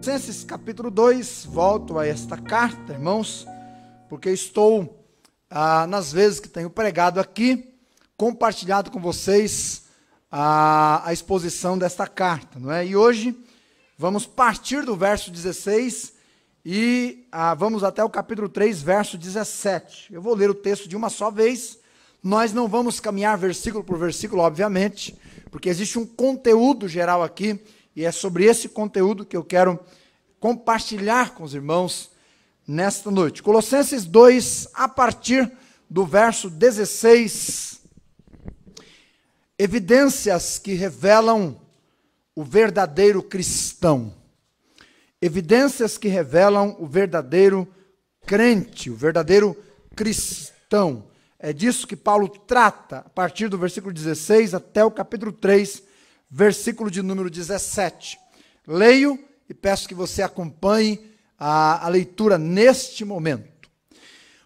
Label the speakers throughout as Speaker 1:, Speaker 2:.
Speaker 1: Colossenses capítulo 2, volto a esta carta, irmãos, porque estou, nas vezes que tenho pregado aqui, compartilhado com vocês a exposição desta carta, não é? E hoje vamos partir do verso 16 e vamos até o capítulo 3, verso 17. Eu vou ler o texto de uma só vez, nós não vamos caminhar versículo por versículo, obviamente, porque existe um conteúdo geral aqui, e é sobre esse conteúdo que eu quero compartilhar com os irmãos nesta noite. Colossenses 2, a partir do verso 16. Evidências que revelam o verdadeiro cristão. Evidências que revelam o verdadeiro crente, o verdadeiro cristão. É disso que Paulo trata, a partir do versículo 16 até o capítulo 3, versículo de número 17. Leio e peço que você acompanhe a leitura neste momento.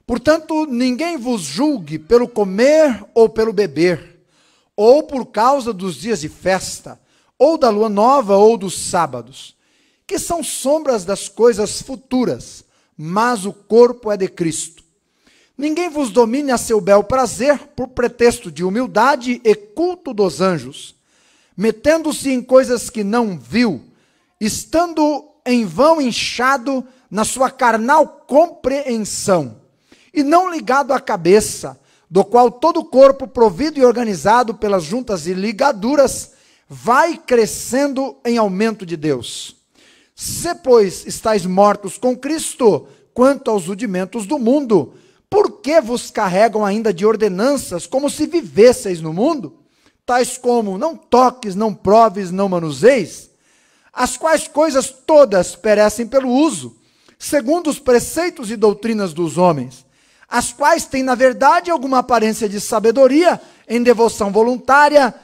Speaker 1: Portanto, ninguém vos julgue pelo comer ou pelo beber, ou por causa dos dias de festa, ou da lua nova ou dos sábados, que são sombras das coisas futuras, mas o corpo é de Cristo. Ninguém vos domine a seu bel prazer por pretexto de humildade e culto dos anjos, metendo-se em coisas que não viu, estando em vão inchado na sua carnal compreensão, e não ligado à cabeça, do qual todo o corpo, provido e organizado pelas juntas e ligaduras, vai crescendo em aumento de Deus. Se, pois, estáis mortos com Cristo, quanto aos rudimentos do mundo, por que vos carregam ainda de ordenanças, como se vivesseis no mundo? Tais como, não toques, não proves, não manuseis, as quais coisas todas perecem pelo uso, segundo os preceitos e doutrinas dos homens, as quais têm, na verdade, alguma aparência de sabedoria, em devoção voluntária,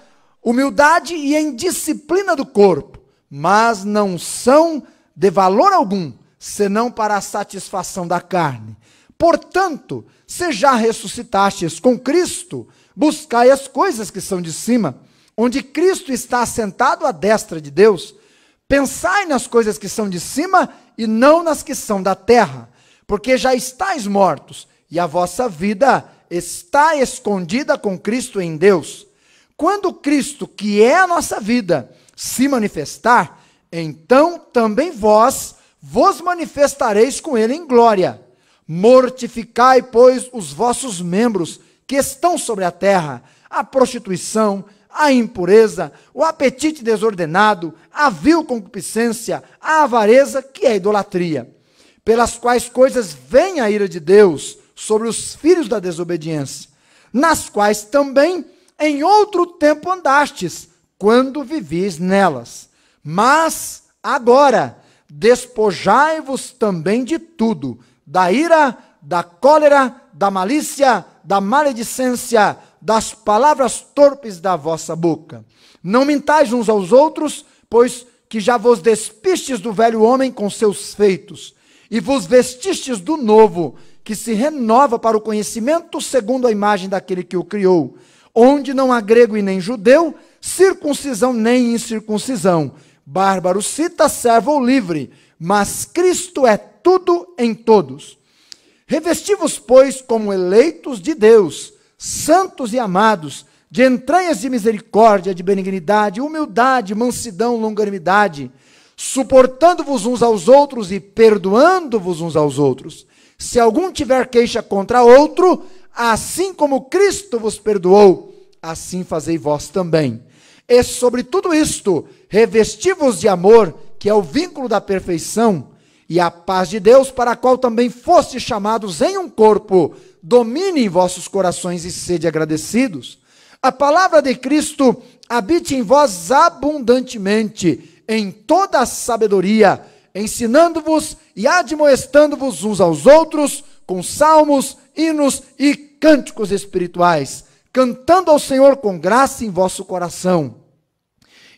Speaker 1: humildade e em disciplina do corpo, mas não são de valor algum, senão para a satisfação da carne. Portanto, se já ressuscitastes com Cristo, buscai as coisas que são de cima, onde Cristo está assentado à destra de Deus. Pensai nas coisas que são de cima e não nas que são da terra, porque já estáis mortos, e a vossa vida está escondida com Cristo em Deus. Quando Cristo, que é a nossa vida, se manifestar, então também vós vos manifestareis com ele em glória. Mortificai, pois, os vossos membros que estão sobre a terra, a prostituição, a impureza, o apetite desordenado, a vil concupiscência, a avareza, que é a idolatria, pelas quais coisas vem a ira de Deus sobre os filhos da desobediência, nas quais também em outro tempo andastes, quando vivis nelas. Mas agora despojai-vos também de tudo, da ira, da cólera, da malícia, da maledicência, das palavras torpes da vossa boca. Não mintais uns aos outros, pois que já vos despistes do velho homem com seus feitos, e vos vestistes do novo, que se renova para o conhecimento segundo a imagem daquele que o criou, onde não há grego e nem judeu, circuncisão nem incircuncisão, bárbaro, cita, servo ou livre, mas Cristo é tudo em todos. Revesti-vos, pois, como eleitos de Deus, santos e amados, de entranhas de misericórdia, de benignidade, humildade, mansidão, longanimidade, suportando-vos uns aos outros e perdoando-vos uns aos outros. Se algum tiver queixa contra outro, assim como Cristo vos perdoou, assim fazei vós também. E sobre tudo isto, revesti-vos de amor, que é o vínculo da perfeição, e a paz de Deus, para a qual também fostes chamados em um corpo, domine em vossos corações e sede agradecidos. A palavra de Cristo habite em vós abundantemente, em toda a sabedoria, ensinando-vos e admoestando-vos uns aos outros, com salmos, hinos e cânticos espirituais, cantando ao Senhor com graça em vosso coração.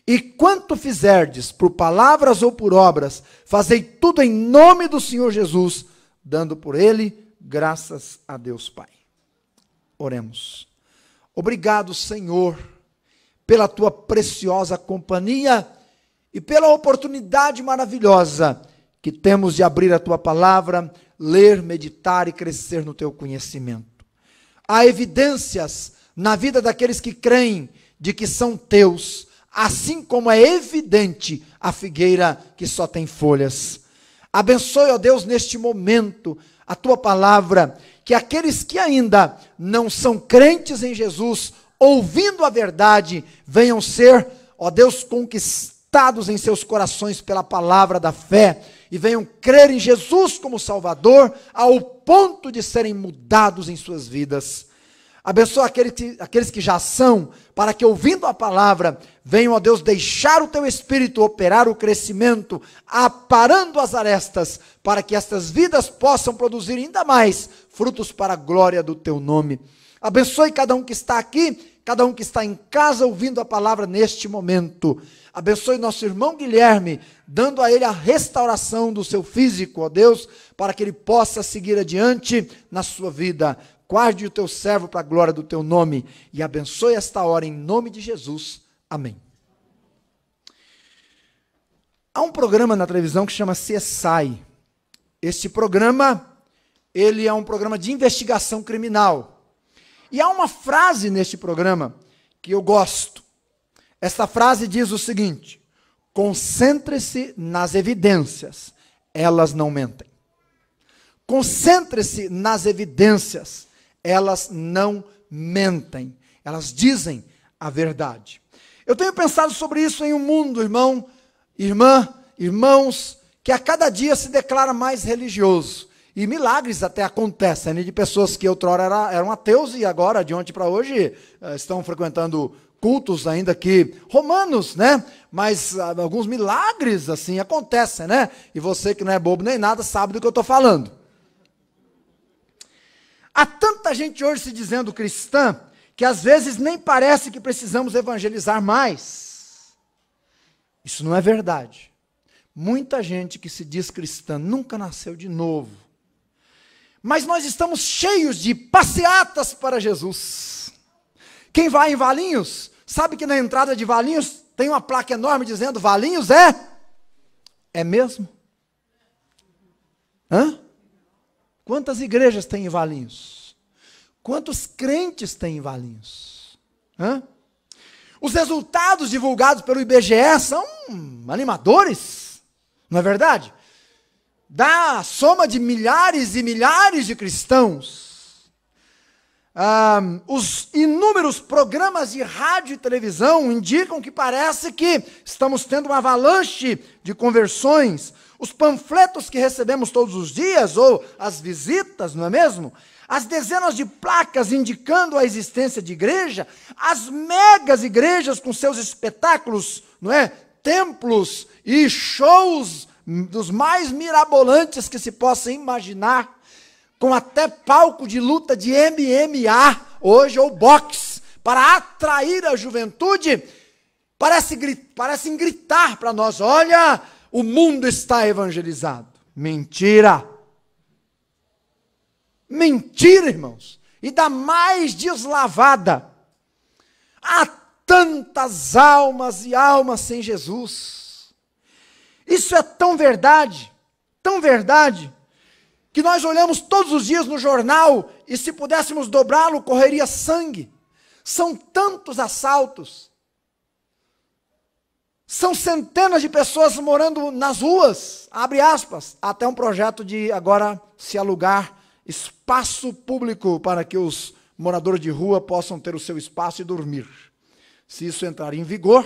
Speaker 1: E quanto fizerdes, por palavras ou por obras, fazei tudo em nome do Senhor Jesus, dando por ele graças a Deus Pai. Oremos. Obrigado, Senhor, pela tua preciosa companhia e pela oportunidade maravilhosa que temos de abrir a tua palavra, ler, meditar e crescer no teu conhecimento. Há evidências na vida daqueles que creem de que são teus, assim como é evidente a figueira que só tem folhas. Abençoe, ó Deus, neste momento, a tua palavra, que aqueles que ainda não são crentes em Jesus, ouvindo a verdade, venham ser, ó Deus, conquistados em seus corações pela palavra da fé, e venham crer em Jesus como Salvador, ao ponto de serem mudados em suas vidas. Abençoa aqueles que já são, para que ouvindo a palavra, venham, ó Deus, deixar o teu Espírito operar o crescimento, aparando as arestas, para que estas vidas possam produzir ainda mais frutos para a glória do teu nome. Abençoe cada um que está aqui, cada um que está em casa ouvindo a palavra neste momento. Abençoe nosso irmão Guilherme, dando a ele a restauração do seu físico, ó Deus, para que ele possa seguir adiante na sua vida. Guarde o teu servo para a glória do teu nome e abençoe esta hora em nome de Jesus. Amém. Há um programa na televisão que chama CSI. Este programa, ele é um programa de investigação criminal. E há uma frase neste programa que eu gosto. Esta frase diz o seguinte: concentre-se nas evidências, elas não mentem. Concentre-se nas evidências, elas não mentem. Elas dizem a verdade. Eu tenho pensado sobre isso em um mundo, irmãos, que a cada dia se declara mais religioso. E milagres até acontecem, né, de pessoas que outrora eram ateus e agora, de ontem para hoje, estão frequentando cultos ainda que romanos, né? Mas alguns milagres assim acontecem, né? E você que não é bobo nem nada sabe do que eu estou falando. Há tanta gente hoje se dizendo cristã, que às vezes nem parece que precisamos evangelizar mais. Isso não é verdade. Muita gente que se diz cristã nunca nasceu de novo. Mas nós estamos cheios de passeatas para Jesus. Quem vai em Valinhos, sabe que na entrada de Valinhos tem uma placa enorme dizendo Valinhos é mesmo? Hã? Quantas igrejas tem em Valinhos? Quantos crentes tem em Valinhos? Hã? Os resultados divulgados pelo IBGE são animadores, não é verdade? Da soma de milhares e milhares de cristãos. Os inúmeros programas de rádio e televisão indicam que parece que estamos tendo uma avalanche de conversões. Os panfletos que recebemos todos os dias, ou as visitas, não é mesmo? As dezenas de placas indicando a existência de igreja, as megas igrejas com seus espetáculos, não é? Templos e shows dos mais mirabolantes que se possa imaginar, com até palco de luta de MMA, hoje, ou boxe, para atrair a juventude, parecem gritar para nós, olha, o mundo está evangelizado. Mentira! Mentira, irmãos! E da mais deslavada. Há tantas almas e almas sem Jesus. Isso é tão verdade, que nós olhamos todos os dias no jornal e se pudéssemos dobrá-lo, correria sangue. São tantos assaltos. São centenas de pessoas morando nas ruas, abre aspas, até um projeto de agora se alugar espaço público para que os moradores de rua possam ter o seu espaço e dormir. Se isso entrar em vigor,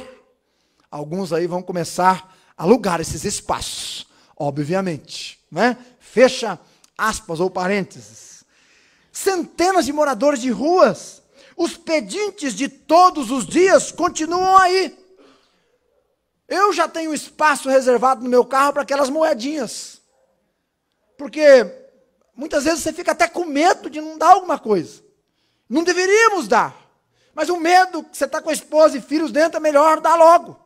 Speaker 1: alguns aí vão começar a alugar esses espaços, obviamente, né? Fecha aspas ou parênteses. Centenas de moradores de ruas, os pedintes de todos os dias continuam aí. Eu já tenho espaço reservado no meu carro para aquelas moedinhas, porque muitas vezes você fica até com medo de não dar alguma coisa. Não deveríamos dar, mas o medo que você está com a esposa e filhos dentro é melhor dar logo.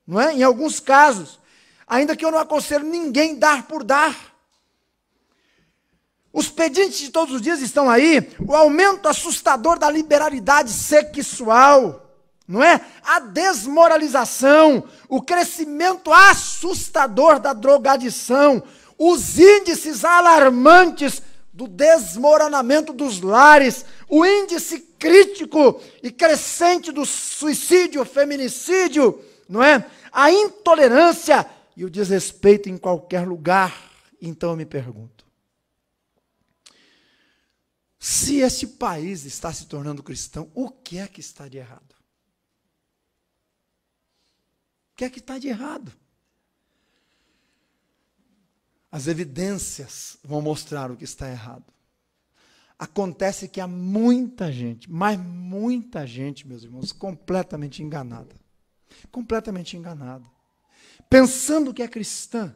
Speaker 1: Não é? Em alguns casos, ainda que eu não aconselho ninguém dar por dar. Os pedintes de todos os dias estão aí, o aumento assustador da liberalidade sexual. não é? A desmoralização, o crescimento assustador da drogadição, os índices alarmantes do desmoronamento dos lares, o índice crítico e crescente do suicídio, feminicídio, não é? A intolerância e o desrespeito em qualquer lugar. Então eu me pergunto, se este país está se tornando cristão, o que é que está de errado? O que é que está de errado? As evidências vão mostrar o que está errado. Acontece que há muita gente, mas muita gente, meus irmãos, completamente enganada. Completamente enganada. Pensando que é cristã,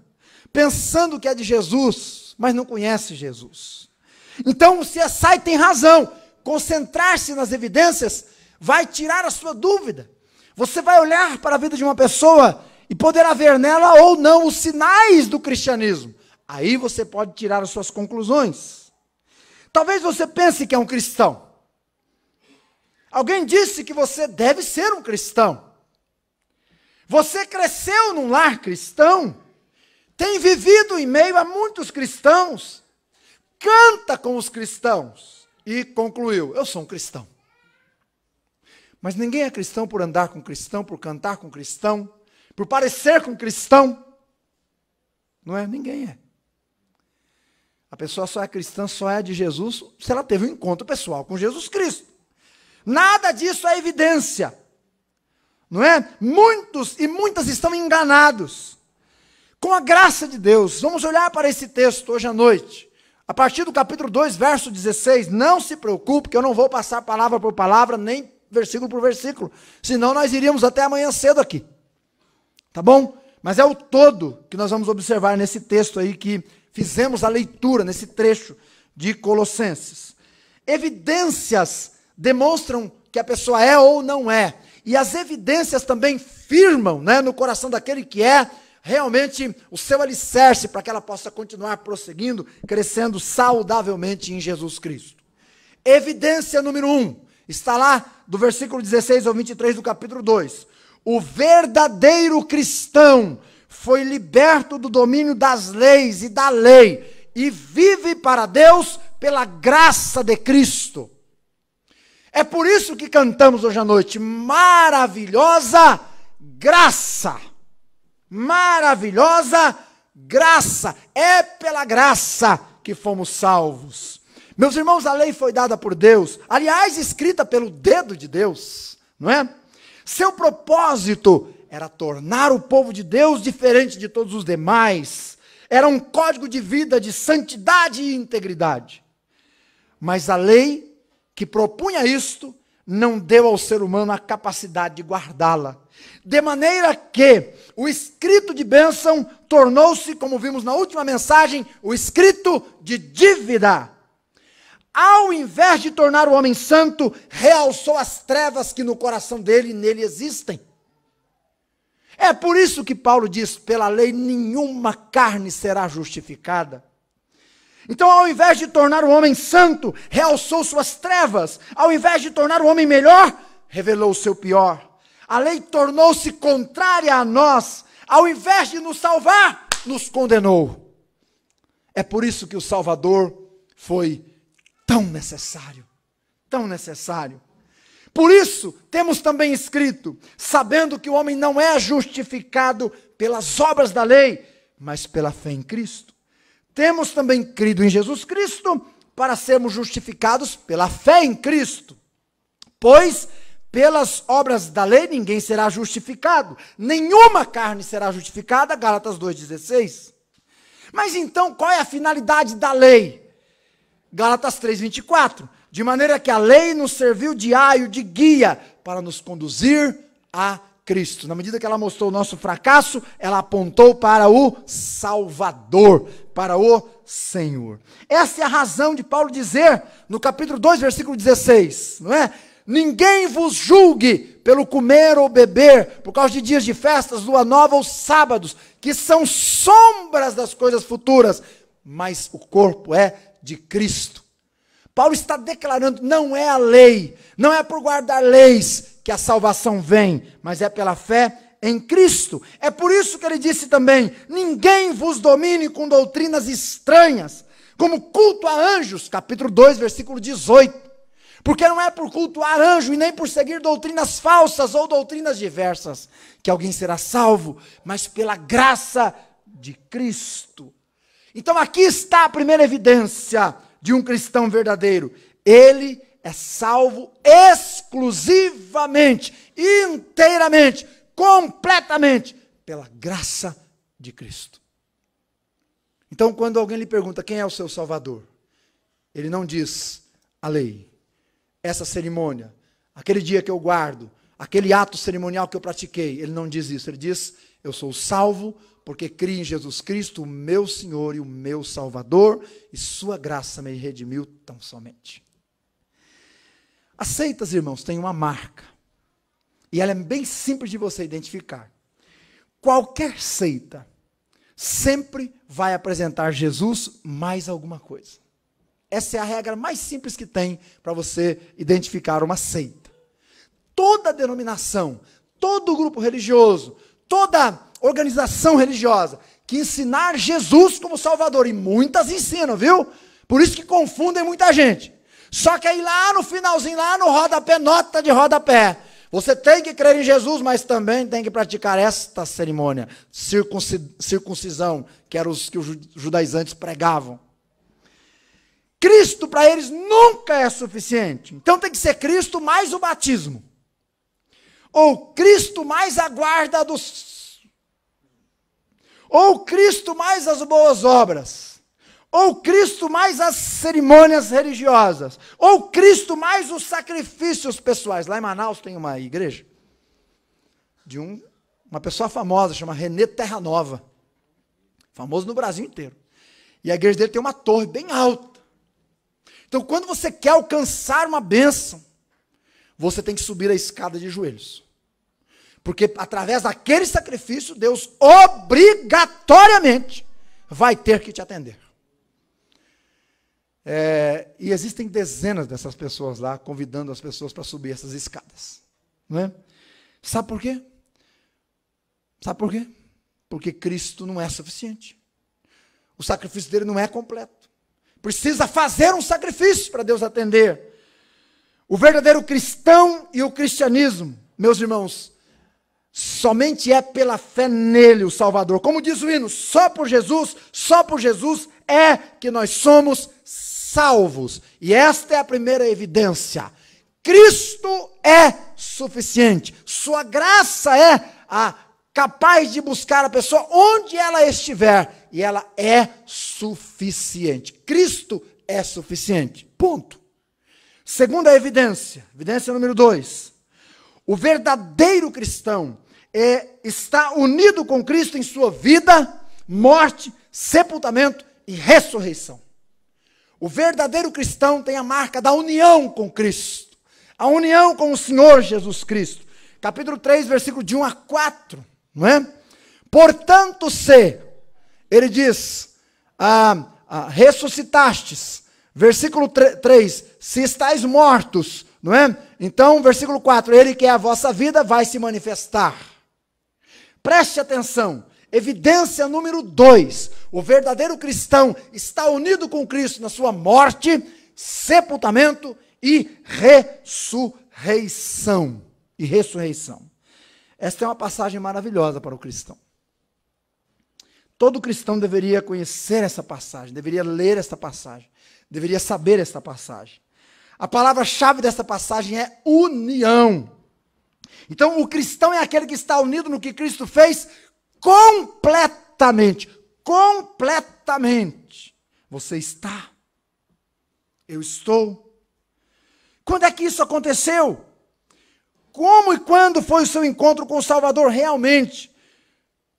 Speaker 1: pensando que é de Jesus, mas não conhece Jesus. Então o CSI tem razão. Concentrar-se nas evidências vai tirar a sua dúvida. Você vai olhar para a vida de uma pessoa e poderá ver nela ou não os sinais do cristianismo. Aí você pode tirar as suas conclusões. Talvez você pense que é um cristão. Alguém disse que você deve ser um cristão. Você cresceu num lar cristão, tem vivido em meio a muitos cristãos, canta com os cristãos e concluiu: eu sou um cristão. Mas ninguém é cristão por andar com cristão, por cantar com cristão, por parecer com cristão. Não é? Ninguém é. A pessoa só é cristã, só é de Jesus, se ela teve um encontro pessoal com Jesus Cristo. Nada disso é evidência. Não é? Muitos e muitas estão enganados. Com a graça de Deus, vamos olhar para esse texto hoje à noite. A partir do capítulo 2, verso 16, não se preocupe que eu não vou passar palavra por palavra, nem versículo por versículo, senão nós iríamos até amanhã cedo aqui. Tá bom? Mas é o todo que nós vamos observar nesse texto aí que fizemos a leitura, nesse trecho de Colossenses. Evidências demonstram que a pessoa é ou não é. E as evidências também firmam, né, no coração daquele que é realmente o seu alicerce para que ela possa continuar prosseguindo, crescendo saudavelmente em Jesus Cristo. Evidência número 1, está lá do versículo 16 ao 23 do capítulo 2. O verdadeiro cristão foi liberto do domínio das leis e da lei e vive para Deus pela graça de Cristo. É por isso que cantamos hoje à noite, maravilhosa graça. Maravilhosa graça. É pela graça que fomos salvos. Meus irmãos, a lei foi dada por Deus, aliás, escrita pelo dedo de Deus, não é? Seu propósito era tornar o povo de Deus diferente de todos os demais. Era um código de vida de santidade e integridade. Mas a lei que propunha isto, não deu ao ser humano a capacidade de guardá-la. De maneira que o escrito de bênção tornou-se, como vimos na última mensagem, o escrito de dívida. Ao invés de tornar o homem santo, realçou as trevas que no coração dele e nele existem. É por isso que Paulo diz, pela lei nenhuma carne será justificada. Então, ao invés de tornar o homem santo, realçou suas trevas. Ao invés de tornar o homem melhor, revelou o seu pior. A lei tornou-se contrária a nós. Ao invés de nos salvar, nos condenou. É por isso que o Salvador foi tão necessário. Tão necessário. Por isso, temos também escrito, sabendo que o homem não é justificado pelas obras da lei, mas pela fé em Cristo. Temos também crido em Jesus Cristo para sermos justificados pela fé em Cristo. Pois, pelas obras da lei, ninguém será justificado. Nenhuma carne será justificada, Gálatas 2,16. Mas então, qual é a finalidade da lei? Gálatas 3,24. De maneira que a lei nos serviu de aio, de guia, para nos conduzir a Cristo. Na medida que ela mostrou o nosso fracasso, ela apontou para o Salvador, para o Senhor. Essa é a razão de Paulo dizer, no capítulo 2, versículo 16, não é? Ninguém vos julgue pelo comer ou beber, por causa de dias de festas, lua nova ou sábados, que são sombras das coisas futuras, mas o corpo é de Cristo. Paulo está declarando, não é a lei, não é por guardar leis que a salvação vem, mas é pela fé em Cristo. É por isso que ele disse também, ninguém vos domine com doutrinas estranhas, como culto a anjos, capítulo 2, versículo 18. Porque não é por cultuar anjo e nem por seguir doutrinas falsas ou doutrinas diversas que alguém será salvo, mas pela graça de Cristo. Então aqui está a primeira evidência de um cristão verdadeiro. Ele é salvo exclusivamente, inteiramente, completamente, pela graça de Cristo. Então quando alguém lhe pergunta quem é o seu Salvador, ele não diz a lei, essa cerimônia, aquele dia que eu guardo, aquele ato cerimonial que eu pratiquei. Ele não diz isso, ele diz, eu sou salvo porque criei em Jesus Cristo, o meu Senhor e o meu Salvador, e sua graça me redimiu tão somente. As seitas, irmãos, têm uma marca, e ela é bem simples de você identificar. Qualquer seita sempre vai apresentar Jesus mais alguma coisa. Essa é a regra mais simples que tem para você identificar uma seita. Toda denominação, todo grupo religioso, toda organização religiosa que ensinar Jesus como Salvador, e muitas ensinam, viu? Por isso que confundem muita gente. Só que aí lá no finalzinho, lá no rodapé, nota de rodapé, você tem que crer em Jesus, mas também tem que praticar esta cerimônia, circuncisão, que era os que os judaizantes pregavam. Cristo para eles nunca é suficiente. Então tem que ser Cristo mais o batismo. Ou Cristo mais a guarda dos... Ou Cristo mais as boas obras. Ou Cristo mais as cerimônias religiosas. Ou Cristo mais os sacrifícios pessoais. Lá em Manaus tem uma igreja de uma pessoa famosa, chama Renê Terra Nova. Famoso no Brasil inteiro. E a igreja dele tem uma torre bem alta. Então, quando você quer alcançar uma bênção, você tem que subir a escada de joelhos. Porque através daquele sacrifício, Deus obrigatoriamente vai ter que te atender. E existem dezenas dessas pessoas lá, convidando as pessoas para subir essas escadas. Não é? Sabe por quê? Sabe por quê? Porque Cristo não é suficiente. O sacrifício dele não é completo. Precisa fazer um sacrifício para Deus atender. O verdadeiro cristão e o cristianismo, meus irmãos, somente é pela fé nele o Salvador. Como diz o hino, só por Jesus é que nós somos salvos. E esta é a primeira evidência. Cristo é suficiente. Sua graça é capaz de buscar a pessoa onde ela estiver. E ela é suficiente. Cristo é suficiente. Ponto. Segunda evidência número 2. O verdadeiro cristão está unido com Cristo em sua vida, morte, sepultamento e ressurreição. O verdadeiro cristão tem a marca da união com Cristo. A união com o Senhor Jesus Cristo. Capítulo 3, versículo de 1 a 4. Não é? Portanto, ele diz, ressuscitastes, versículo 3, se estáis mortos, não é? Então, versículo 4, ele que é a vossa vida vai se manifestar. Preste atenção, evidência número 2, o verdadeiro cristão está unido com Cristo na sua morte, sepultamento e ressurreição. Esta é uma passagem maravilhosa para o cristão. Todo cristão deveria conhecer essa passagem, deveria ler esta passagem, deveria saber esta passagem. A palavra-chave dessa passagem é união. Então, o cristão é aquele que está unido no que Cristo fez completamente. Completamente. Você está. Eu estou. Quando é que isso aconteceu? Como e quando foi o seu encontro com o Salvador realmente?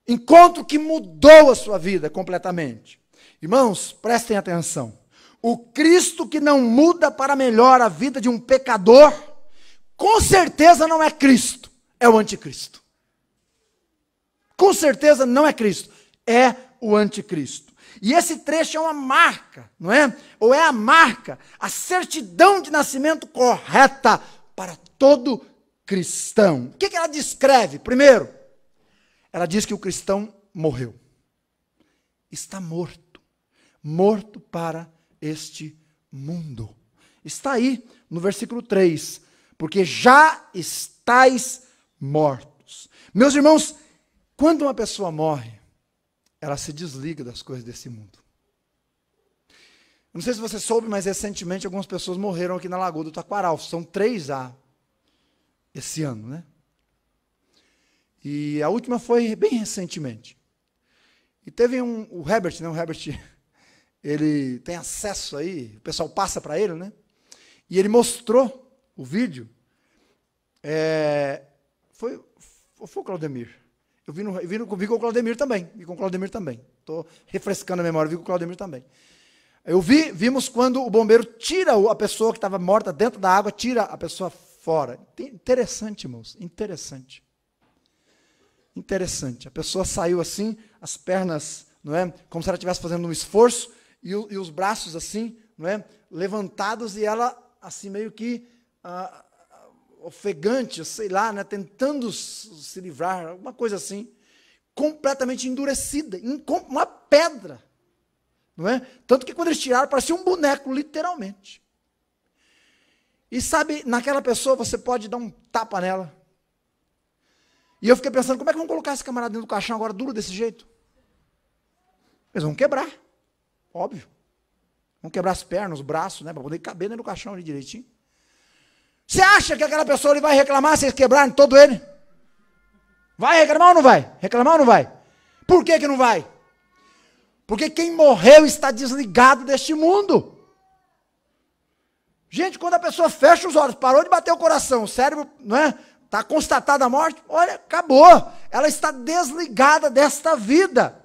Speaker 1: Encontro que mudou a sua vida completamente. Irmãos, prestem atenção. O Cristo que não muda para melhor a vida de um pecador, com certeza não é Cristo, é o anticristo. Com certeza não é Cristo, é o anticristo. E esse trecho é uma marca, não é? Ou é a marca, a certidão de nascimento correta para todo cristão. O que ela descreve? Primeiro, ela diz que o cristão morreu. Está morto. Morto para este mundo. Está aí no versículo 3. Porque já estáis mortos. Meus irmãos, quando uma pessoa morre, ela se desliga das coisas desse mundo. Não sei se você soube, mas recentemente algumas pessoas morreram aqui na Lagoa do Taquaral. São 3 esse ano, né? E a última foi bem recentemente. E teve o Herbert, né? O Herbert, ele tem acesso aí, o pessoal passa para ele, né? E ele mostrou o vídeo. Foi o Claudemir. Eu vi com o Claudemir também. Estou refrescando a memória, vi com o Claudemir também. Vimos quando o bombeiro tira a pessoa que estava morta dentro da água, tira a pessoa fora. Interessante, irmãos, interessante. Interessante. A pessoa saiu assim, as pernas, não é? Como se ela estivesse fazendo um esforço, e os braços assim, não é? Levantados, e ela assim meio que ofegante, sei lá, né? Tentando se livrar, alguma coisa assim, completamente endurecida, uma pedra, não é? Tanto que quando eles tiraram, parecia um boneco, literalmente. E sabe, naquela pessoa você pode dar um tapa nela. E eu fiquei pensando, como é que vão colocar esse camarada dentro do caixão agora duro desse jeito? Eles vão quebrar, óbvio. Vão quebrar as pernas, os braços, né, para poder caber dentro do caixão ali direitinho. Você acha que aquela pessoa ele vai reclamar se eles quebrarem todo ele? Vai reclamar ou não vai? Reclamar ou não vai? Por que não vai? Porque quem morreu está desligado deste mundo. Gente, quando a pessoa fecha os olhos, parou de bater o coração, o cérebro, não é? Está constatada a morte, olha, acabou. Ela está desligada desta vida.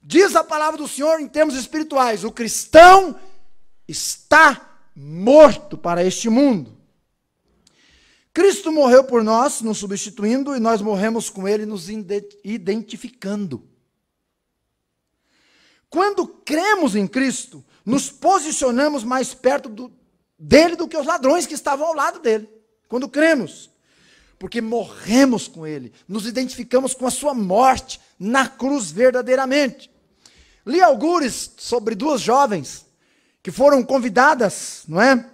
Speaker 1: Diz a palavra do Senhor em termos espirituais, o cristão está morto para este mundo. Cristo morreu por nós, nos substituindo, e nós morremos com Ele, nos identificando. Quando cremos em Cristo, nos posicionamos mais perto dele do que os ladrões que estavam ao lado dele. Quando cremos, porque morremos com Ele, nos identificamos com a sua morte na cruz verdadeiramente. Li algures sobre 2 jovens que foram convidadas, não é?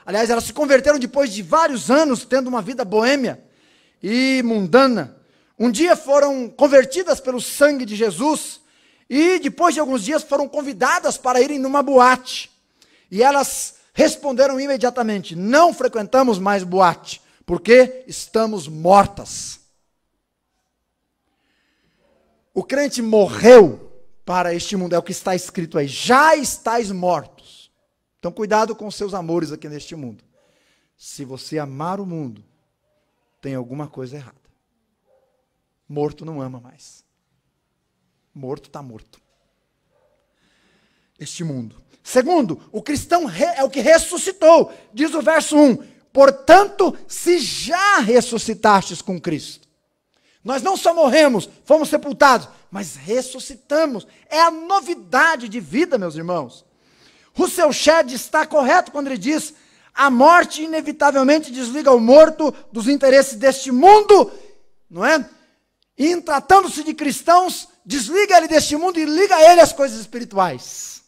Speaker 1: Aliás, elas se converteram depois de vários anos tendo uma vida boêmia e mundana. Um dia foram convertidas pelo sangue de Jesus e depois de alguns dias foram convidadas para irem numa boate. E elas responderam imediatamente, não frequentamos mais boate, porque estamos mortas. O crente morreu para este mundo, é o que está escrito aí, já estáis mortos. Então cuidado com os seus amores aqui neste mundo. Se você amar o mundo, tem alguma coisa errada. Morto não ama mais. Morto está morto. Este mundo. Segundo, o cristão é o que ressuscitou. Diz o verso 1, portanto, se já ressuscitastes com Cristo. Nós não só morremos, fomos sepultados, mas ressuscitamos. É a novidade de vida, meus irmãos. Russell Shedd está correto quando ele diz, a morte inevitavelmente desliga o morto dos interesses deste mundo, não é? E em tratando-se de cristãos, desliga ele deste mundo e liga ele às coisas espirituais.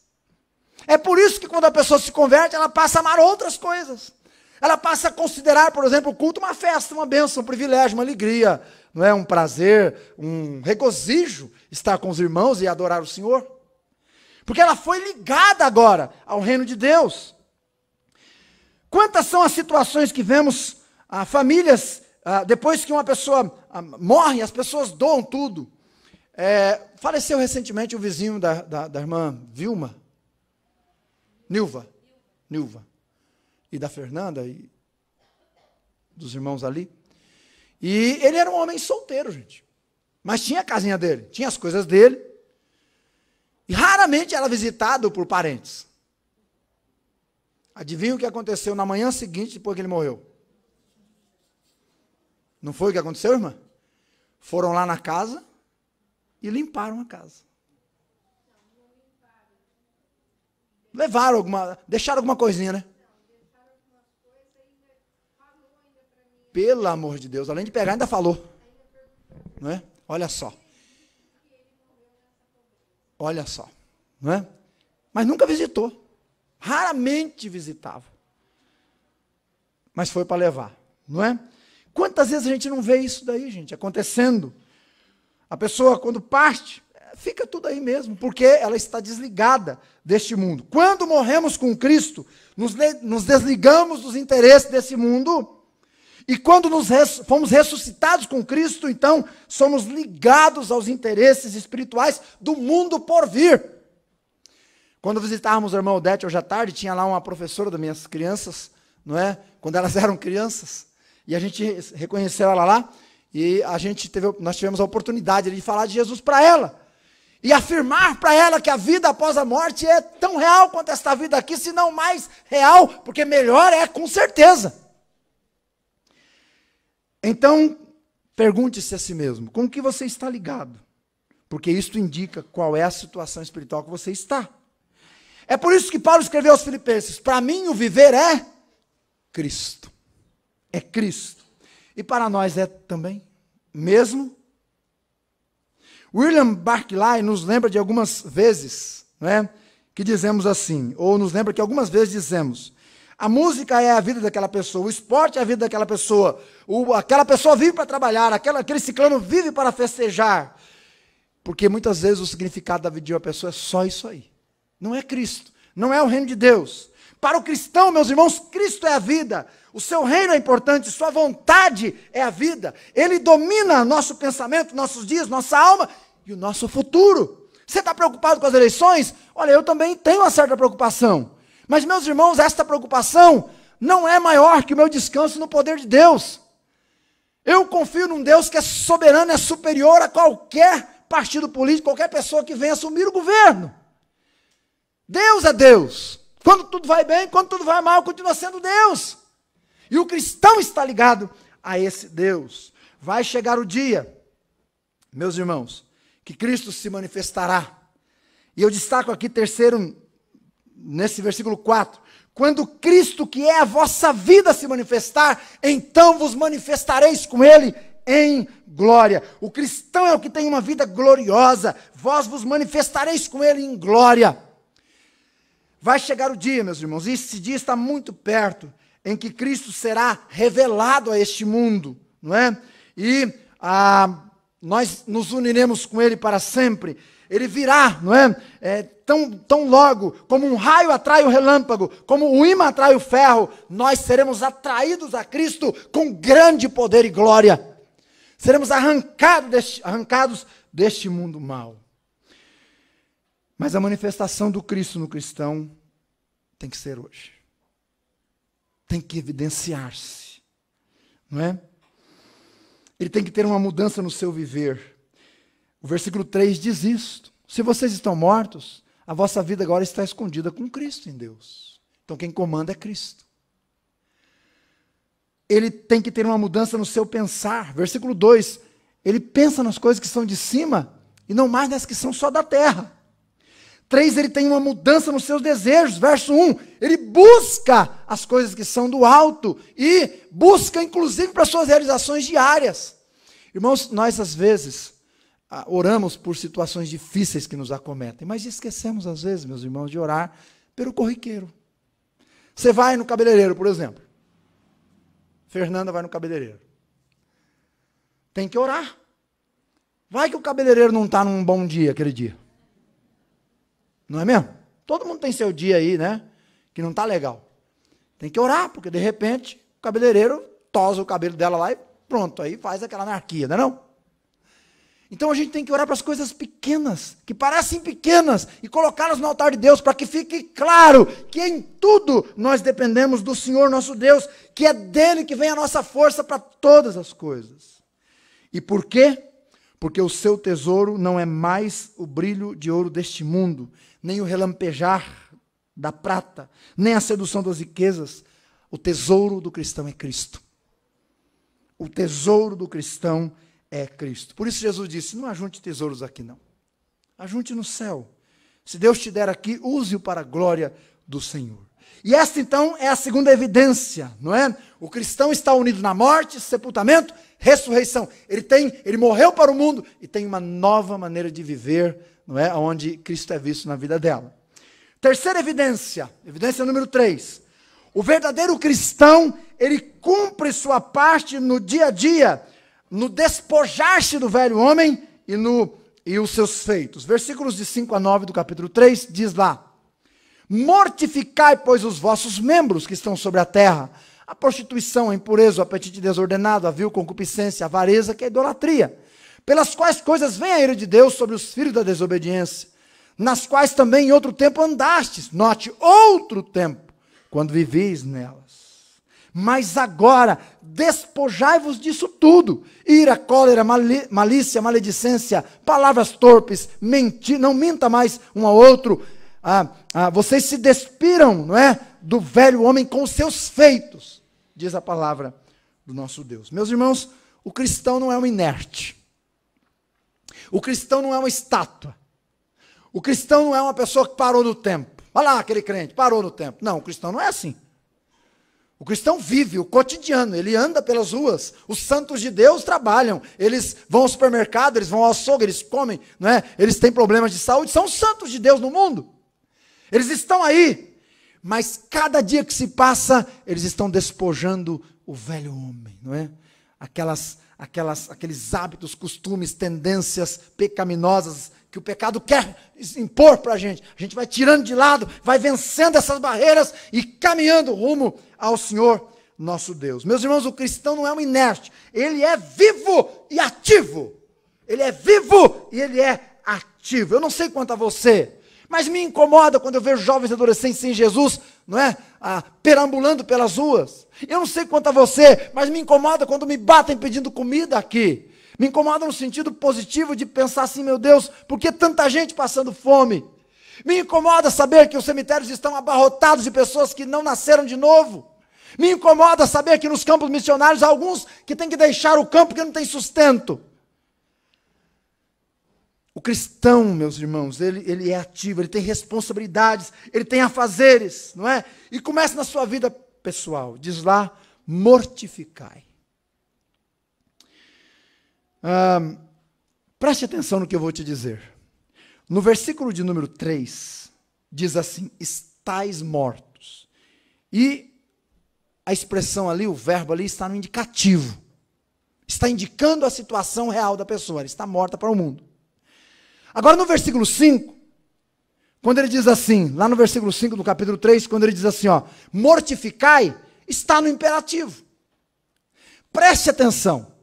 Speaker 1: É por isso que quando a pessoa se converte, ela passa a amar outras coisas. Ela passa a considerar, por exemplo, o culto uma festa, uma bênção, um privilégio, uma alegria, não é? Um prazer, um regozijo estar com os irmãos e adorar o Senhor. Porque ela foi ligada agora ao reino de Deus. Quantas são as situações que vemos, famílias, depois que uma pessoa morre, as pessoas doam tudo. Faleceu recentemente o vizinho da irmã Nilva, e da Fernanda, e dos irmãos ali. E ele era um homem solteiro, gente. Mas tinha a casinha dele, tinha as coisas dele. E raramente era visitado por parentes. Adivinha o que aconteceu na manhã seguinte, depois que ele morreu? Não foi o que aconteceu, irmã? Foram lá na casa e limparam a casa. Levaram deixaram alguma coisinha, né? Pelo amor de Deus, além de pegar, ainda falou. Não é? Olha só. Olha só. Não é? Mas nunca visitou. Raramente visitava. Mas foi para levar. Não é? Quantas vezes a gente não vê isso daí, gente, acontecendo? A pessoa, quando parte, fica tudo aí mesmo, porque ela está desligada deste mundo. Quando morremos com Cristo, nos desligamos dos interesses desse mundo. E quando fomos ressuscitados com Cristo, então, somos ligados aos interesses espirituais do mundo por vir. Quando visitávamos a irmã Odete hoje à tarde, tinha lá uma professora das minhas crianças, não é? Quando elas eram crianças, e a gente reconheceu ela lá, e nós tivemos a oportunidade de falar de Jesus para ela, e afirmar para ela que a vida após a morte é tão real quanto esta vida aqui, se não mais real, porque melhor é com certeza. Então, pergunte-se a si mesmo, com que você está ligado? Porque isto indica qual é a situação espiritual que você está. É por isso que Paulo escreveu aos Filipenses, para mim o viver é Cristo. É Cristo. E para nós é também, mesmo. William Barclay nos lembra de algumas vezes, né, que dizemos assim, ou nos lembra que algumas vezes dizemos, a música é a vida daquela pessoa, o esporte é a vida daquela pessoa, aquela pessoa vive para trabalhar, aquele ciclano vive para festejar. Porque muitas vezes o significado da vida de uma pessoa é só isso aí. Não é Cristo, não é o reino de Deus. Para o cristão, meus irmãos, Cristo é a vida. O seu reino é importante, sua vontade é a vida. Ele domina nosso pensamento, nossos dias, nossa alma e o nosso futuro. Você está preocupado com as eleições? Olha, eu também tenho uma certa preocupação. Mas, meus irmãos, esta preocupação não é maior que o meu descanso no poder de Deus. Eu confio num Deus que é soberano, é superior a qualquer partido político, qualquer pessoa que venha assumir o governo. Deus é Deus. Quando tudo vai bem, quando tudo vai mal, continua sendo Deus. E o cristão está ligado a esse Deus. Vai chegar o dia, meus irmãos, que Cristo se manifestará. E eu destaco aqui terceiro, nesse versículo 4, quando Cristo, que é a vossa vida, se manifestar, então vos manifestareis com Ele em glória. O cristão é o que tem uma vida gloriosa, vós vos manifestareis com Ele em glória. Vai chegar o dia, meus irmãos, e esse dia está muito perto, em que Cristo será revelado a este mundo, não é? E nós nos uniremos com Ele para sempre. Ele virá, não é? Tão logo, como um raio atrai o relâmpago, como o ímã atrai o ferro, nós seremos atraídos a Cristo com grande poder e glória. Seremos arrancados deste mundo mau. Mas a manifestação do Cristo no cristão tem que ser hoje. Tem que evidenciar-se, não é? Ele tem que ter uma mudança no seu viver. O versículo 3 diz isto. Se vocês estão mortos, a vossa vida agora está escondida com Cristo em Deus. Então quem comanda é Cristo. Ele tem que ter uma mudança no seu pensar. Versículo 2, ele pensa nas coisas que são de cima e não mais nas que são só da terra. 3, ele tem uma mudança nos seus desejos. Verso 1, ele busca as coisas que são do alto e busca inclusive para suas realizações diárias. Irmãos, nós às vezes oramos por situações difíceis que nos acometem, mas esquecemos às vezes, meus irmãos, de orar pelo corriqueiro. Você vai no cabeleireiro, por exemplo. Fernanda vai no cabeleireiro. Tem que orar. Vai que o cabeleireiro não está num bom dia aquele dia. Não é mesmo? Todo mundo tem seu dia aí, né? Que não está legal. Tem que orar, porque de repente o cabeleireiro tosa o cabelo dela lá e pronto, aí faz aquela anarquia, não é não? Então a gente tem que orar para as coisas pequenas, que parecem pequenas, e colocá-las no altar de Deus, para que fique claro que em tudo nós dependemos do Senhor nosso Deus, que é dele que vem a nossa força para todas as coisas. E por quê? Porque o seu tesouro não é mais o brilho de ouro deste mundo, nem o relampejar da prata, nem a sedução das riquezas. O tesouro do cristão é Cristo. O tesouro do cristão é Cristo. Por isso Jesus disse, não ajunte tesouros aqui não. Ajunte no céu. Se Deus te der aqui, use-o para a glória do Senhor. E esta então é a segunda evidência, não é? O cristão está unido na morte, sepultamento, ressurreição. Ele morreu para o mundo e tem uma nova maneira de viver, não é? Onde Cristo é visto na vida dela. Terceira evidência, evidência número 3. O verdadeiro cristão, ele cumpre sua parte no dia a dia, no despojar-se do velho homem e os seus feitos. Versículos de 5 a 9 do capítulo 3, diz lá: mortificai, pois, os vossos membros que estão sobre a terra, a prostituição, a impureza, o apetite desordenado, a vil concupiscência, a avareza, que é a idolatria, pelas quais coisas vem a ira de Deus sobre os filhos da desobediência, nas quais também em outro tempo andastes, note, outro tempo, quando viveis nelas. Mas agora, despojai-vos disso tudo: ira, cólera, malícia, maledicência, palavras torpes, mentir, não minta mais um ao outro. Vocês se despiram, não é, do velho homem com os seus feitos, diz a palavra do nosso Deus. Meus irmãos, o cristão não é um inerte. O cristão não é uma estátua. O cristão não é uma pessoa que parou no tempo. Olha lá aquele crente, parou no tempo. Não, o cristão não é assim. O cristão vive o cotidiano, ele anda pelas ruas. Os santos de Deus trabalham, eles vão ao supermercado, eles vão ao açougue, eles comem, não é? Eles têm problemas de saúde, são os santos de Deus no mundo. Eles estão aí, mas cada dia que se passa, eles estão despojando o velho homem, não é? Aqueles hábitos, costumes, tendências pecaminosas que o pecado quer impor para a gente vai tirando de lado, vai vencendo essas barreiras e caminhando rumo ao Senhor nosso Deus. Meus irmãos, o cristão não é um inerte, ele é vivo e ativo. Ele é vivo e ele é ativo. Eu não sei quanto a você, mas me incomoda quando eu vejo jovens e adolescentes sem Jesus, não é? Perambulando pelas ruas. Eu não sei quanto a você, mas me incomoda quando me batem pedindo comida aqui. Me incomoda no sentido positivo de pensar assim: meu Deus, por que tanta gente passando fome? Me incomoda saber que os cemitérios estão abarrotados de pessoas que não nasceram de novo. Me incomoda saber que nos campos missionários há alguns que têm que deixar o campo porque não tem sustento. O cristão, meus irmãos, ele é ativo, ele tem responsabilidades, ele tem afazeres, não é? E começa na sua vida pessoal. Diz lá: mortificai. Preste atenção no que eu vou te dizer. No versículo de número 3, diz assim: estais mortos. E a expressão ali, o verbo ali, está no indicativo. Está indicando a situação real da pessoa. Ela está morta para o mundo. Agora no versículo 5, quando ele diz assim, lá no versículo 5 do capítulo 3, quando ele diz assim, mortificai, está no imperativo. Preste atenção.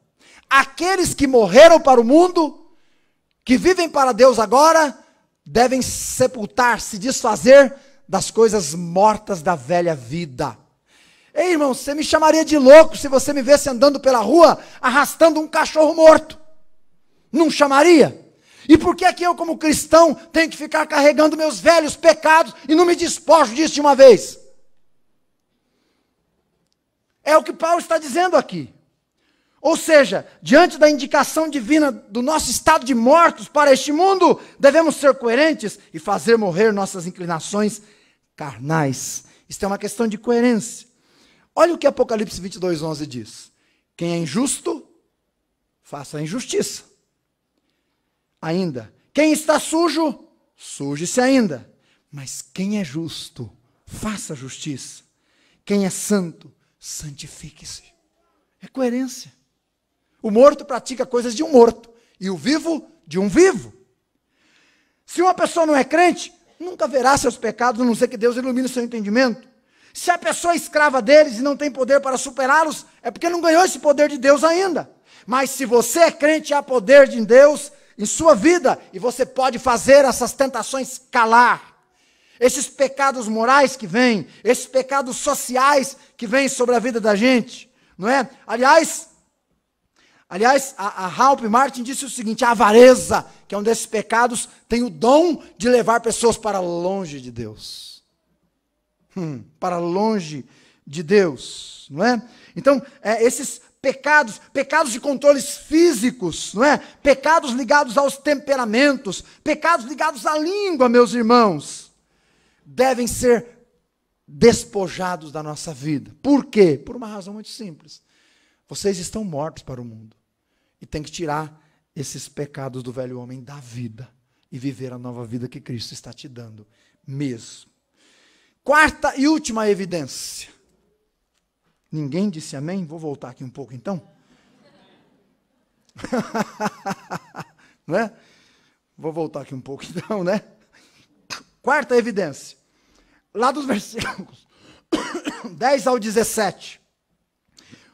Speaker 1: Aqueles que morreram para o mundo, que vivem para Deus agora, devem sepultar, se desfazer das coisas mortas da velha vida. Ei, irmão, você me chamaria de louco se você me visse andando pela rua, arrastando um cachorro morto. Não chamaria? E por que é que eu, como cristão, tenho que ficar carregando meus velhos pecados e não me despojo disso de uma vez? É o que Paulo está dizendo aqui. Ou seja, diante da indicação divina do nosso estado de mortos para este mundo, devemos ser coerentes e fazer morrer nossas inclinações carnais. Isto é uma questão de coerência. Olha o que Apocalipse 22:11 diz: quem é injusto, faça a injustiça. Ainda, quem está sujo, suje-se ainda. Mas quem é justo, faça a justiça. Quem é santo, santifique-se. É coerência. O morto pratica coisas de um morto, e o vivo de um vivo. Se uma pessoa não é crente, nunca verá seus pecados, a não ser que Deus ilumine o seu entendimento. Se a pessoa é escrava deles e não tem poder para superá-los, é porque não ganhou esse poder de Deus ainda. Mas se você é crente, há poder de Deus em sua vida, e você pode fazer essas tentações calar. Esses pecados morais que vêm, esses pecados sociais que vêm sobre a vida da gente, não é? Aliás, a Ralph Martin disse o seguinte: a avareza, que é um desses pecados, tem o dom de levar pessoas para longe de Deus. Para longe de Deus, não é? Então, esses pecados de controles físicos, não é? Pecados ligados aos temperamentos, pecados ligados à língua, meus irmãos, devem ser despojados da nossa vida. Por quê? Por uma razão muito simples. Vocês estão mortos para o mundo e tem que tirar esses pecados do velho homem da vida e viver a nova vida que Cristo está te dando mesmo. Quarta e última evidência. Ninguém disse amém? Vou voltar aqui um pouco então. Não é? Vou voltar aqui um pouco então, né? Quarta evidência. Lá dos versículos 10 ao 17.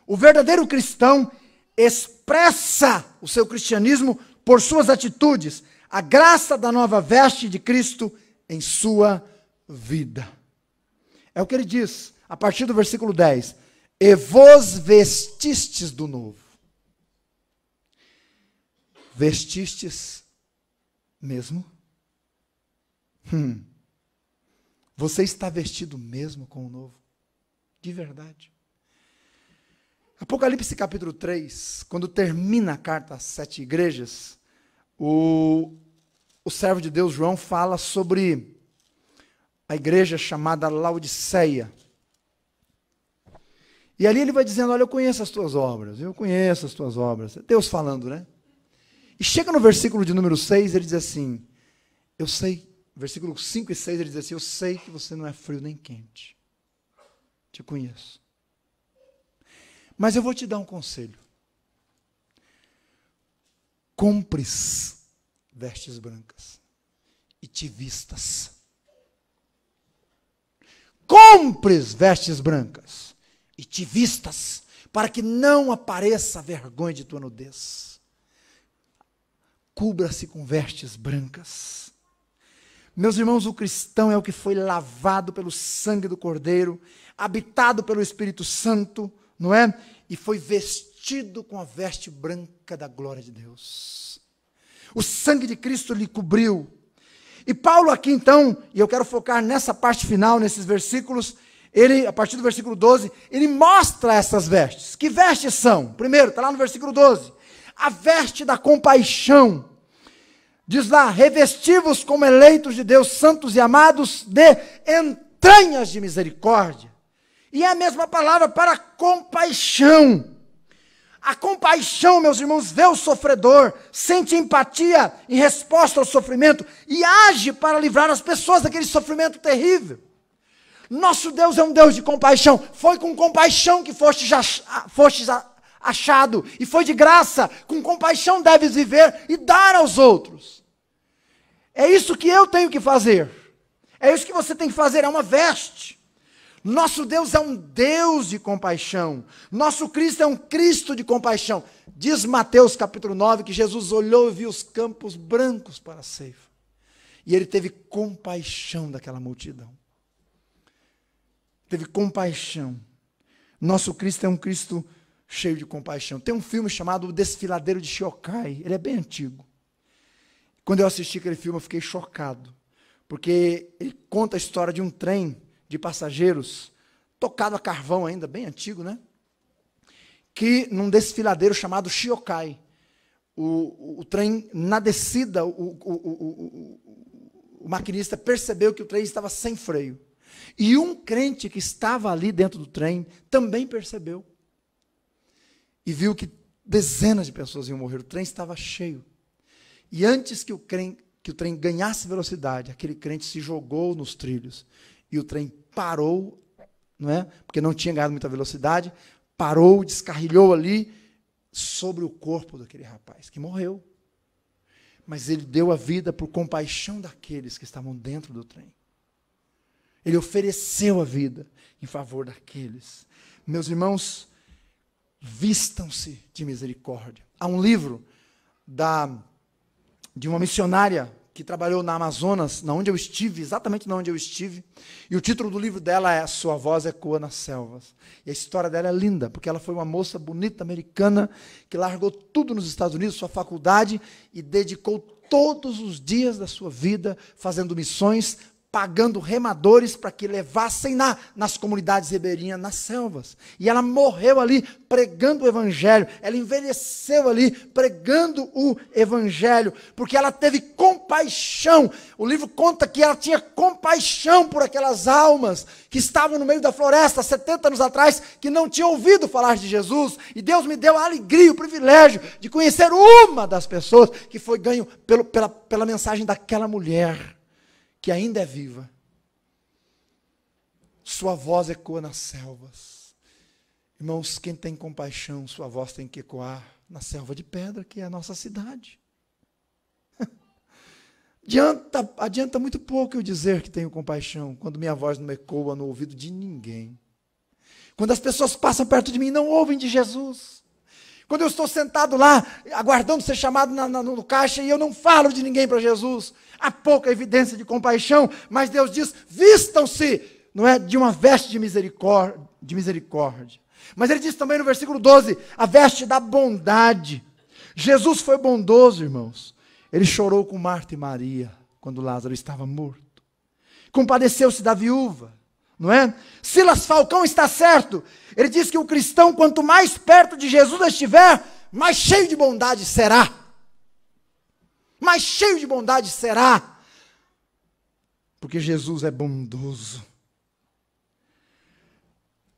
Speaker 1: O verdadeiro cristão expressa o seu cristianismo por suas atitudes, a graça da nova veste de Cristo em sua vida. É o que ele diz, a partir do versículo 10. E vos vestistes do novo. Vestistes mesmo? Você está vestido mesmo com o novo? De verdade. Apocalipse capítulo 3, quando termina a carta às 7 igrejas, o servo de Deus João fala sobre a igreja chamada Laodiceia. E ali ele vai dizendo, olha, eu conheço as tuas obras. Deus falando, né? E chega no versículo de número 6, ele diz assim, eu sei, versículos 5 e 6, ele diz assim, eu sei que você não é frio nem quente. Te conheço. Mas eu vou te dar um conselho. Compres vestes brancas e te vistas. Compres vestes brancas e te vistas, para que não apareça a vergonha de tua nudez. Cubra-se com vestes brancas. Meus irmãos, o cristão é o que foi lavado pelo sangue do Cordeiro, habitado pelo Espírito Santo, não é? E foi vestido com a veste branca da glória de Deus. O sangue de Cristo lhe cobriu. E Paulo aqui então, e eu quero focar nessa parte final, nesses versículos, ele, a partir do versículo 12, ele mostra essas vestes. Que vestes são? Primeiro, está lá no versículo 12. A veste da compaixão. Diz lá, revesti-vos como eleitos de Deus, santos e amados, de entranhas de misericórdia. E é a mesma palavra para compaixão. A compaixão, meus irmãos, vê o sofredor, sente empatia em resposta ao sofrimento e age para livrar as pessoas daquele sofrimento terrível. Nosso Deus é um Deus de compaixão. Foi com compaixão que fostes achado, e foi de graça. Com compaixão deves viver e dar aos outros. É isso que eu tenho que fazer. É isso que você tem que fazer, é uma veste. Nosso Deus é um Deus de compaixão. Nosso Cristo é um Cristo de compaixão. Diz Mateus capítulo 9 que Jesus olhou e viu os campos brancos para a ceifa. E ele teve compaixão daquela multidão. Teve compaixão. Nosso Cristo é um Cristo cheio de compaixão. Tem um filme chamado O Desfiladeiro de Shikai. Ele é bem antigo. Quando eu assisti aquele filme eu fiquei chocado. Porque ele conta a história de um trem de passageiros, tocado a carvão ainda, bem antigo, né? Que num desfiladeiro chamado Shikai, o trem, na descida, o maquinista percebeu que o trem estava sem freio. E um crente que estava ali dentro do trem também percebeu. E viu que dezenas de pessoas iam morrer, o trem estava cheio. E antes que o trem ganhasse velocidade, aquele crente se jogou nos trilhos. E o trem parou, não é? Porque não tinha ganhado muita velocidade, parou, descarrilhou ali sobre o corpo daquele rapaz, que morreu. Mas ele deu a vida por compaixão daqueles que estavam dentro do trem. Ele ofereceu a vida em favor daqueles. Meus irmãos, vistam-se de misericórdia. Há um livro de uma missionária que trabalhou na Amazonas, exatamente onde eu estive, e o título do livro dela é Sua Voz Ecoa nas Selvas. E a história dela é linda, porque ela foi uma moça bonita, americana, que largou tudo nos Estados Unidos, sua faculdade, e dedicou todos os dias da sua vida fazendo missões pagando remadores para que levassem nas comunidades ribeirinhas, nas selvas. E ela morreu ali pregando o evangelho. Ela envelheceu ali pregando o evangelho, porque ela teve compaixão. O livro conta que ela tinha compaixão por aquelas almas que estavam no meio da floresta, 70 anos atrás, que não tinham ouvido falar de Jesus. E Deus me deu a alegria, o privilégio de conhecer uma das pessoas que foi ganho pela mensagem daquela mulher, que ainda é viva. Sua voz ecoa nas selvas. Irmãos, quem tem compaixão, sua voz tem que ecoar na selva de pedra, que é a nossa cidade. Adianta muito pouco eu dizer que tenho compaixão, quando minha voz não ecoa no ouvido de ninguém. Quando as pessoas passam perto de mim e não ouvem de Jesus. Quando eu estou sentado lá, aguardando ser chamado no caixa, e eu não falo de ninguém para Jesus. Há pouca evidência de compaixão, mas Deus diz, vistam-se, não é, de uma veste de misericórdia. Mas ele diz também no versículo 12, a veste da bondade. Jesus foi bondoso, irmãos. Ele chorou com Marta e Maria, quando Lázaro estava morto. Compadeceu-se da viúva, não é? Silas Falcão está certo. Ele diz que o cristão, quanto mais perto de Jesus estiver, mais cheio de bondade será. Mais cheio de bondade será. Porque Jesus é bondoso.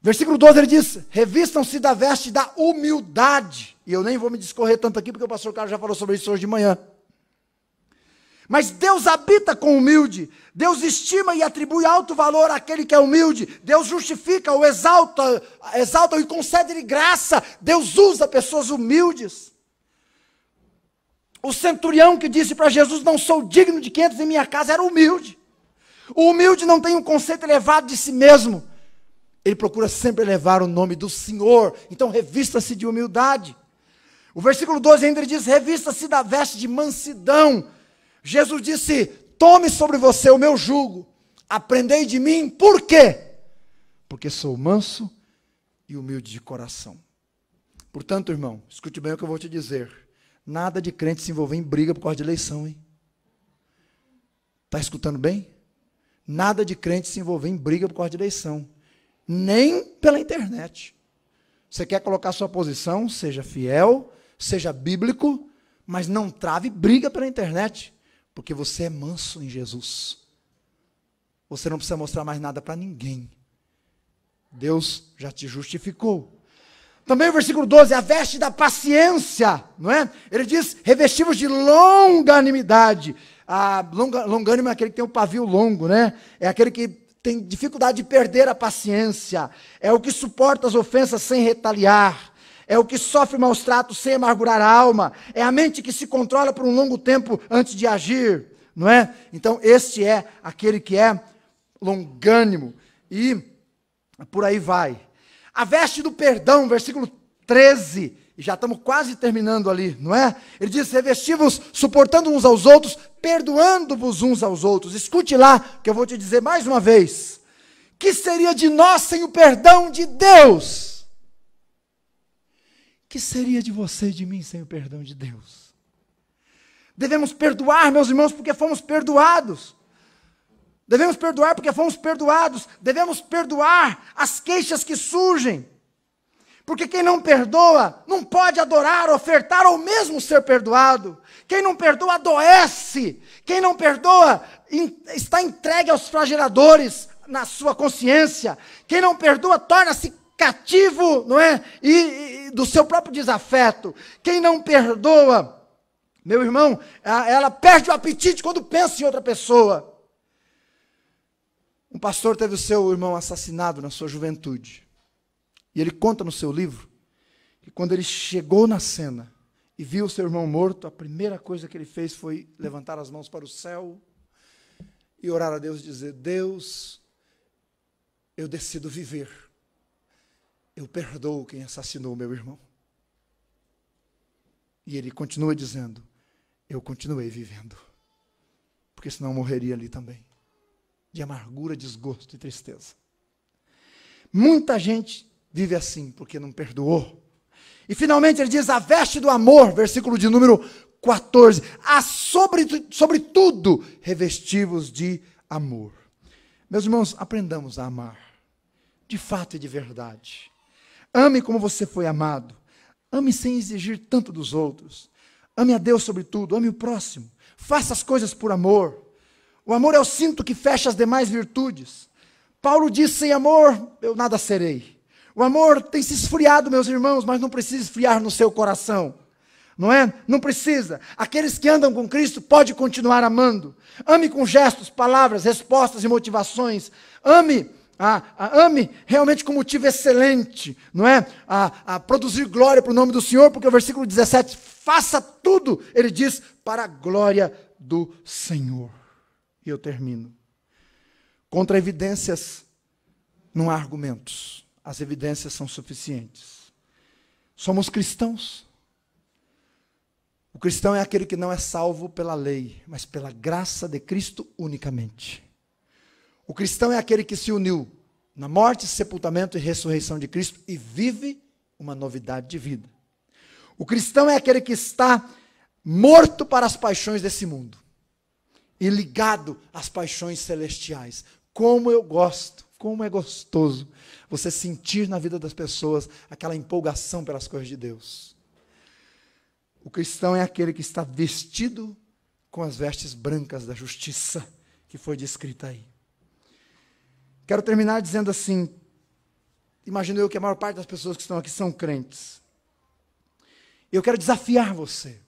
Speaker 1: Versículo 12 ele diz, revistam-se da veste da humildade. E eu nem vou me discorrer tanto aqui, porque o pastor Carlos já falou sobre isso hoje de manhã. Mas Deus habita com o humilde. Deus estima e atribui alto valor àquele que é humilde. Deus justifica, o exalta e concede-lhe graça. Deus usa pessoas humildes. O centurião que disse para Jesus, não sou digno de que entres em minha casa, era humilde. O humilde não tem um conceito elevado de si mesmo. Ele procura sempre elevar o nome do Senhor. Então revista-se de humildade. O versículo 12 ainda ele diz, revista-se da veste de mansidão. Jesus disse, tome sobre você o meu jugo, aprendei de mim, por quê? Porque sou manso e humilde de coração. Portanto, irmão, escute bem o que eu vou te dizer, nada de crente se envolver em briga por causa de eleição, hein? Está escutando bem? Nada de crente se envolver em briga por causa de eleição, nem pela internet. Você quer colocar sua posição, seja fiel, seja bíblico, mas não trave briga pela internet. Porque você é manso em Jesus. Você não precisa mostrar mais nada para ninguém. Deus já te justificou. Também o versículo 12, a veste da paciência, não é? Ele diz, revestivos de longanimidade. Longânimo é aquele que tem o pavio longo, né? É aquele que tem dificuldade de perder a paciência. É o que suporta as ofensas sem retaliar. É o que sofre maus tratos sem amargurar a alma. É a mente que se controla por um longo tempo antes de agir, não é? Então, este é aquele que é longânimo. E por aí vai. A veste do perdão, versículo 13. E já estamos quase terminando ali, não é? Ele diz, revesti-vos, suportando uns aos outros, perdoando-vos uns aos outros. Escute lá, que eu vou te dizer mais uma vez. Que seria de nós sem o perdão de Deus? Que seria de você e de mim sem o perdão de Deus? Devemos perdoar, meus irmãos, porque fomos perdoados. Devemos perdoar porque fomos perdoados. Devemos perdoar as queixas que surgem. Porque quem não perdoa não pode adorar, ofertar ou mesmo ser perdoado. Quem não perdoa adoece. Quem não perdoa está entregue aos flageladores na sua consciência. Quem não perdoa torna-se cativo, não é? E do seu próprio desafeto. Quem não perdoa, meu irmão, ela perde o apetite quando pensa em outra pessoa. Um pastor teve o seu irmão assassinado na sua juventude. E ele conta no seu livro que quando ele chegou na cena e viu o seu irmão morto, a primeira coisa que ele fez foi levantar as mãos para o céu e orar a Deus e dizer, Deus, eu decido viver. Eu perdoo quem assassinou o meu irmão. E ele continua dizendo, eu continuei vivendo. Porque senão eu morreria ali também. De amargura, desgosto e tristeza. Muita gente vive assim, porque não perdoou. E finalmente ele diz, a veste do amor, versículo de número 14. Sobretudo, revestivos de amor. Meus irmãos, aprendamos a amar, de fato e de verdade. Ame como você foi amado. Ame sem exigir tanto dos outros. Ame a Deus sobre tudo, ame o próximo. Faça as coisas por amor. O amor é o cinto que fecha as demais virtudes. Paulo diz, sem amor eu nada serei. O amor tem se esfriado, meus irmãos, mas não precisa esfriar no seu coração. Não é? Não precisa. Aqueles que andam com Cristo podem continuar amando. Ame com gestos, palavras, respostas e motivações. Ame realmente com motivo excelente, não é? A produzir glória para o nome do Senhor, porque o versículo 17, faça tudo, ele diz, para a glória do Senhor. E eu termino. Contra evidências não há argumentos. As evidências são suficientes. Somos cristãos. O cristão é aquele que não é salvo pela lei, mas pela graça de Cristo unicamente. O cristão é aquele que se uniu na morte, sepultamento e ressurreição de Cristo e vive uma novidade de vida. O cristão é aquele que está morto para as paixões desse mundo e ligado às paixões celestiais. Como eu gosto, como é gostoso você sentir na vida das pessoas aquela empolgação pelas coisas de Deus. O cristão é aquele que está vestido com as vestes brancas da justiça que foi descrita aí. Quero terminar dizendo assim, imagino eu que a maior parte das pessoas que estão aqui são crentes. Eu quero desafiar você.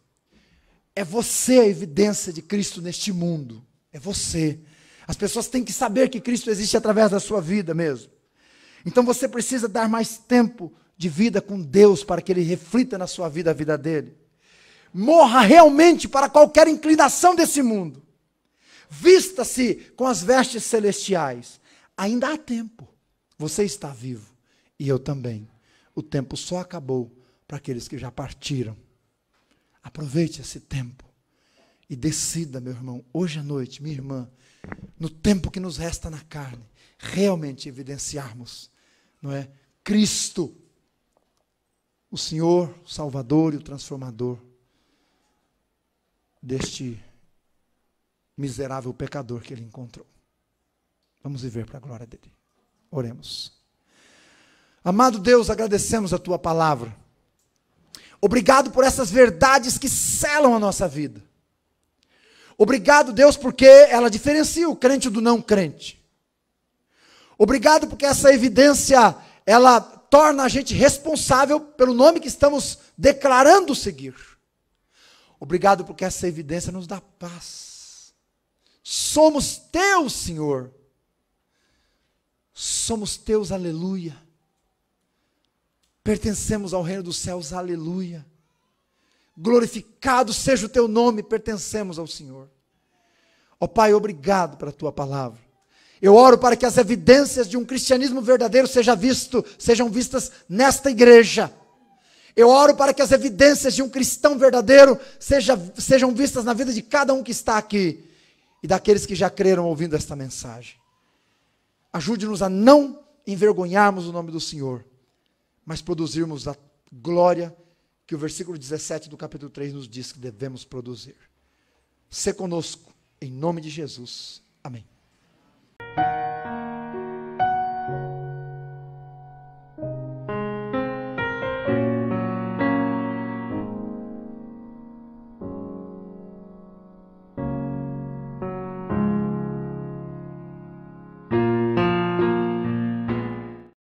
Speaker 1: É você a evidência de Cristo neste mundo. É você. As pessoas têm que saber que Cristo existe através da sua vida mesmo. Então você precisa dar mais tempo de vida com Deus para que Ele reflita na sua vida a vida dele. Morra realmente para qualquer inclinação desse mundo. Vista-se com as vestes celestiais. Ainda há tempo. Você está vivo. E eu também. O tempo só acabou para aqueles que já partiram. Aproveite esse tempo. E decida, meu irmão, hoje à noite, minha irmã, no tempo que nos resta na carne, realmente evidenciarmos, não é? Cristo, o Senhor, o Salvador e o Transformador deste miserável pecador que ele encontrou. Vamos viver para a glória dele. Oremos. Amado Deus, agradecemos a tua palavra. Obrigado por essas verdades que selam a nossa vida. Obrigado, Deus, porque ela diferencia o crente do não crente. Obrigado porque essa evidência, ela torna a gente responsável pelo nome que estamos declarando seguir. Obrigado porque essa evidência nos dá paz. Somos teus, Senhor. Somos teus, aleluia. Pertencemos ao reino dos céus, aleluia. Glorificado seja o teu nome, pertencemos ao Senhor. Ó Pai, obrigado pela tua palavra. Eu oro para que as evidências de um cristianismo verdadeiro sejam vistas nesta igreja. Eu oro para que as evidências de um cristão verdadeiro sejam vistas na vida de cada um que está aqui e daqueles que já creram ouvindo esta mensagem. Ajude-nos a não envergonharmos o nome do Senhor, mas produzirmos a glória que o versículo 17 do capítulo 3 nos diz que devemos produzir. Sê conosco, em nome de Jesus. Amém.